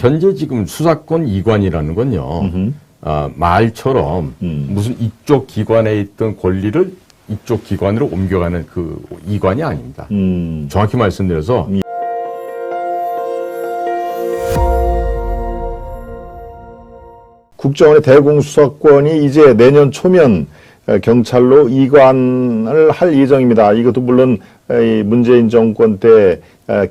현재 지금 수사권 이관이라는 건요, 말처럼 무슨 이쪽 기관에 있던 권리를 이쪽 기관으로 옮겨가는 그 이관이 아닙니다. 정확히 말씀드려서 국정원의 대공수사권이 이제 내년 초면 경찰로 이관을 할 예정입니다. 이것도 물론 문재인 정권 때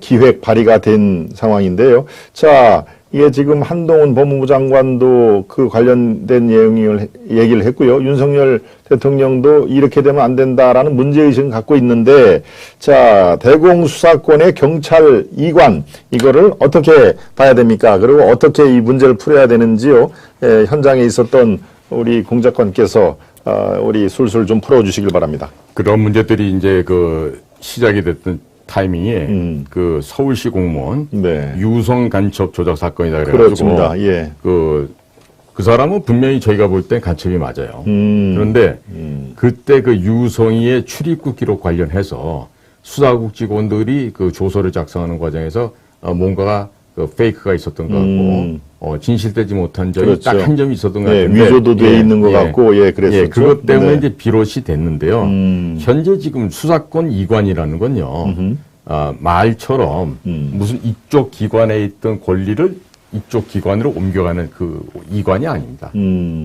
기획 발의가 된 상황인데요. 자, 이게 지금 한동훈 법무부 장관도 그 관련된 내용을 얘기를 했고요. 윤석열 대통령도 이렇게 되면 안 된다라는 문제의식을 갖고 있는데, 자, 대공수사권의 경찰 이관, 이거를 어떻게 봐야 됩니까? 그리고 어떻게 이 문제를 풀어야 되는지요. 현장에 있었던 우리 공작관께서 우리 술술 좀 풀어주시길 바랍니다. 그런 문제들이 이제 그 시작이 됐던 타이밍에 그 서울시 공무원 네. 유성 간첩 조작 사건이다 그래가지고 그렇습니다. 예. 그 사람은 분명히 저희가 볼 땐 간첩이 맞아요. 그런데 그때 그 유성이의 출입국 기록 관련해서 수사국 직원들이 그 조서를 작성하는 과정에서 뭔가가 그 페이크가 있었던 것 같고 진실되지 못한 점이 그렇죠. 딱 한 점이 있었던 것 예, 같은데 위조도 돼 있는 것 같고 예, 그랬었죠. 예, 그것 때문에 네. 이제 비롯이 됐는데요. 현재 지금 수사권 이관이라는 건요. 말처럼 무슨 이쪽 기관에 있던 권리를 이쪽 기관으로 옮겨가는 그 이관이 아닙니다.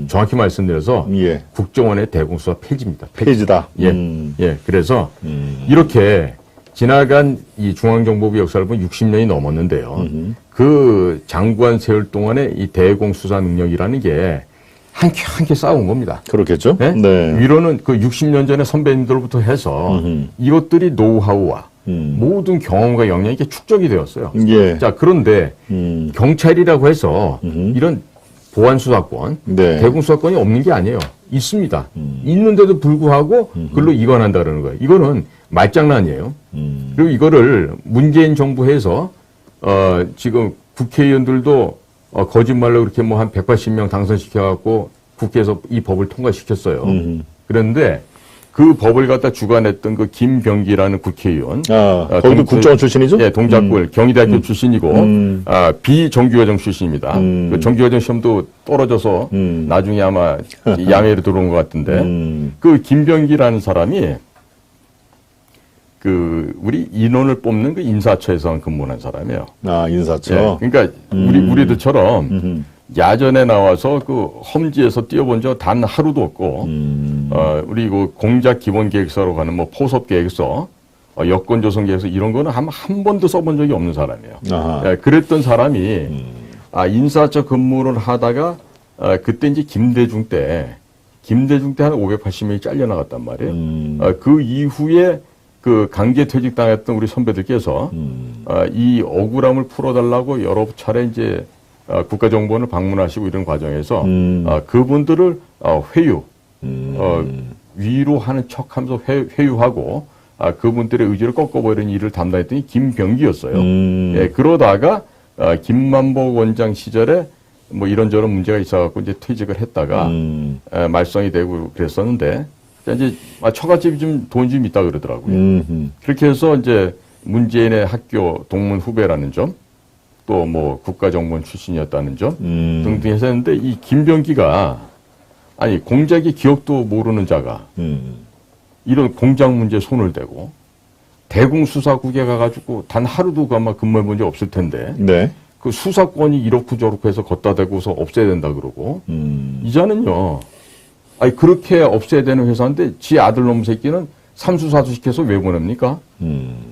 정확히 말씀드려서 예. 국정원의 대공수사 폐지입니다. 폐지다. 예, 예. 그래서 이렇게 지나간 이 중앙정보부 역사를 보면 60년이 넘었는데요. 그 장관 세월 동안에 이 대공수사 능력이라는 게 한 खे 쌓아온 겁니다. 그렇겠죠. 네? 네. 위로는 그 60년 전에 선배님들부터 해서 이것들이 노하우와 모든 경험과 역량이 이렇게 축적이 되었어요. 예. 자, 그런데 경찰이라고 해서 이런 보안수사권, 네. 대공수사권이 없는 게 아니에요. 있습니다. 있는데도 불구하고 그걸로 이관한다 그러는 거예요. 이거는 말장난이에요. 그리고 이거를 문재인 정부에서 지금 국회의원들도 거짓말로 그렇게 뭐 한 180명 당선시켜갖고 국회에서 이 법을 통과시켰어요. 그런데 그 법을 갖다 주관했던 그 김병기라는 국회의원. 거기도 국정원 출신이죠? 예, 동작구를 경희대학교 출신이고, 비정규과정 출신입니다. 그 정규과정 시험도 떨어져서 나중에 아마 양해로 들어온 것 같은데, 그 김병기라는 사람이 그 우리 인원을 뽑는 그 인사처에서 근무한 사람이에요. 인사처. 예, 그러니까 우리들처럼 야전에 나와서 그 험지에서 뛰어본 적 단 하루도 없고, 우리 그 공작 기본 계획서로 가는 뭐 포섭 계획서, 여권 조성 계획서 이런 거는 한 번도 써본 적이 없는 사람이에요. 예, 그랬던 사람이 인사처 근무를 하다가 그때 이제 김대중 때 한 580명이 잘려나갔단 말이에요. 그 이후에 그 강제 퇴직당했던 우리 선배들께서 이 억울함을 풀어달라고 여러 차례 이제 국가정보원을 방문하시고 이런 과정에서 그분들을 위로하는 척하면서 회유하고 그분들의 의지를 꺾어버리는 일을 담당했더니 김병기였어요. 예, 그러다가 김만복 원장 시절에 뭐 이런저런 문제가 있어갖고 이제 퇴직을 했다가 말썽이 되고 그랬었는데 이제 처갓집이 좀 돈이 좀 있다 그러더라고요. 그렇게 해서 이제 문재인의 학교 동문 후배라는 점, 또 뭐 국가정보원 출신이었다는 점 등등 해서 했는데 이 김병기가 아니 공작의 기억도 모르는 자가 이런 공작 문제에 손을 대고 대공수사국에 가가지고 단 하루도 아마 근무해 본 적 없을 텐데 네. 그 수사권이 이렇고 저렇고 해서 걷다 대고서 없애야 된다 그러고 이자는요. 아니 그렇게 없애야 되는 회사인데 지 아들 놈 새끼는 삼수사수 시켜서 왜 보냅니까?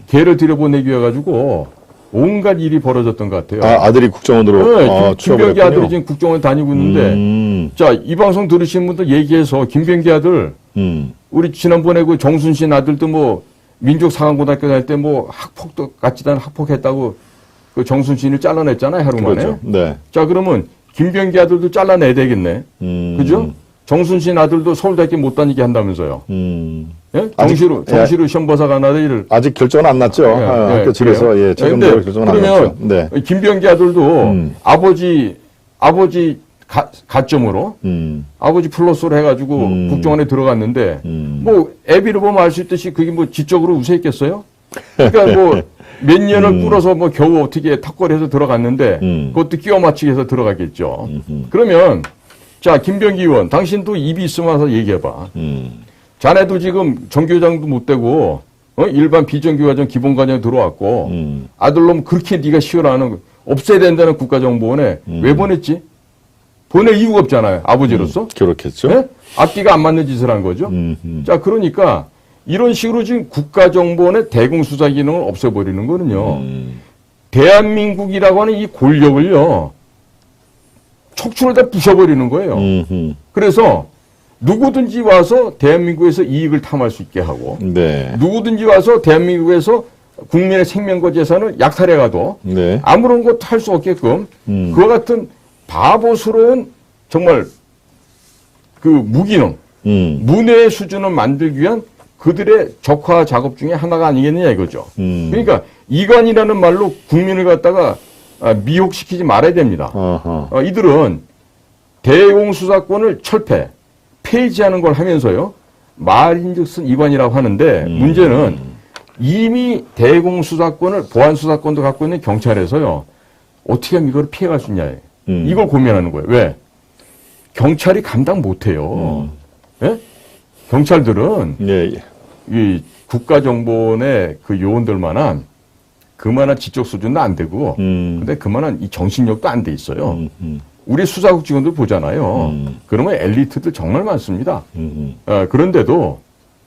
걔를 들여보내기 위해 가지고 온갖 일이 벌어졌던 것 같아요. 아들이 국정원으로 네, 김병기 아들이 지금 국정원 다니고 있는데 자, 이 방송 들으신 분들 얘기해서 김병기 아들 우리 지난번에 그 정순신 아들도 뭐 민족상황고등학교 다닐 때 뭐 학폭도 같이 다닌 학폭했다고 그 정순신을 잘라냈잖아요, 하루 만에. 그렇죠. 네. 자, 그러면 김병기 아들도 잘라내야 되겠네. 그죠? 정순신 아들도 서울대학교 못 다니게 한다면서요. 예? 정시로 시험버사가 하나를 이를. 아직 결정은 안 났죠. 학교 측에서 예, 최종적으로 결정은 안 났죠. 네. 김병기 아들도 아버지 가점으로 아버지 플러스로 해가지고 국정원에 들어갔는데 뭐 애비를 보면 알 수 있듯이 그게 뭐 지적으로 우세했겠어요? 그러니까 뭐 몇 년을 끌어서 뭐 겨우 어떻게 턱걸이해서 들어갔는데 그것도 끼워 맞추기 해서 들어가겠죠. 그러면 자 김병기 의원 당신도 입이 있으면 와서 얘기해봐. 자네도 지금 정교장도 못 되고 일반 비정규과정 기본과정 들어왔고 아들놈 그렇게 네가 시원하는 없애야 된다는 국가정보원에 왜 보냈지? 보낼 이유가 없잖아요. 아버지로서. 그렇겠죠. 네? 앞뒤가 안 맞는 짓을 한 거죠. 자 그러니까 이런 식으로 지금 국가정보원의 대공수사 기능을 없애버리는 거는요. 대한민국이라고 하는 이 권력을요. 척추를 다 부셔버리는 거예요. 그래서 누구든지 와서 대한민국에서 이익을 탐할 수 있게 하고 네. 누구든지 와서 대한민국에서 국민의 생명과 재산을 약탈해가도 네. 아무런 것도 할 수 없게끔 그와 같은 바보스러운 정말 그 무기능, 문외의 수준을 만들기 위한 그들의 적화 작업 중에 하나가 아니겠느냐 이거죠. 그러니까 이관이라는 말로 국민을 갖다가 미혹시키지 말아야 됩니다. 이들은 대공수사권을 철폐, 폐지하는 걸 하면서요. 말인즉슨 이관이라고 하는데 문제는 이미 대공수사권을 보안수사권도 갖고 있는 경찰에서요. 어떻게 하면 이걸 피해갈 수 있냐. 이걸 고민하는 거예요. 왜? 경찰이 감당 못해요. 예? 경찰들은 예. 이 국가정보원의 그 요원들만한 그만한 지적 수준도 안 되고 근데 그만한 이 정신력도 안 돼 있어요. 우리 수사국 직원들 보잖아요. 그러면 엘리트들 정말 많습니다. 그런데도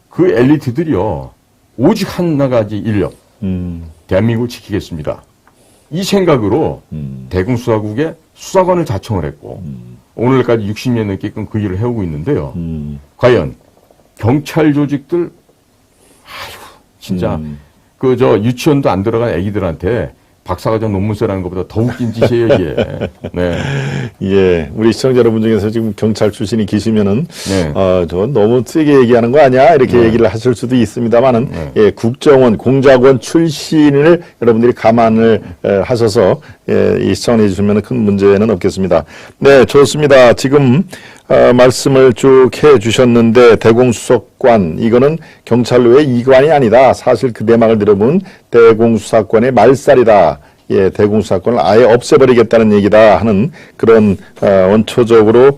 그 엘리트들이요. 오직 하나 가지 인력. 대한민국을 지키겠습니다. 이 생각으로 대공수사국에 수사관을 자청을 했고 오늘까지 60년 넘게끔 그 일을 해오고 있는데요. 과연 경찰 조직들 진짜 그 저 유치원도 안 들어간 애기들한테 박사과정 논문 써라는 것보다 더 웃긴 짓이에요, 이게. 네. 예, 우리 시청자 여러분 중에서 지금 경찰 출신이 계시면은, 네. 저 너무 세게 얘기하는 거 아니야? 이렇게 얘기를 하실 수도 있습니다만은, 예, 국정원, 공작원 출신을 여러분들이 감안을 하셔서, 이 시청해 주시면 큰 문제는 없겠습니다. 네, 좋습니다. 지금, 말씀을 쭉 해 주셨는데, 대공수사관, 이거는 경찰로의 이관이 아니다. 사실 그 내막을 들어보면 대공수사권의 말살이다. 예, 대공수사권을 아예 없애버리겠다는 얘기다 하는 그런, 원초적으로,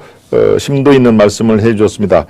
심도 있는 말씀을 해 주셨습니다.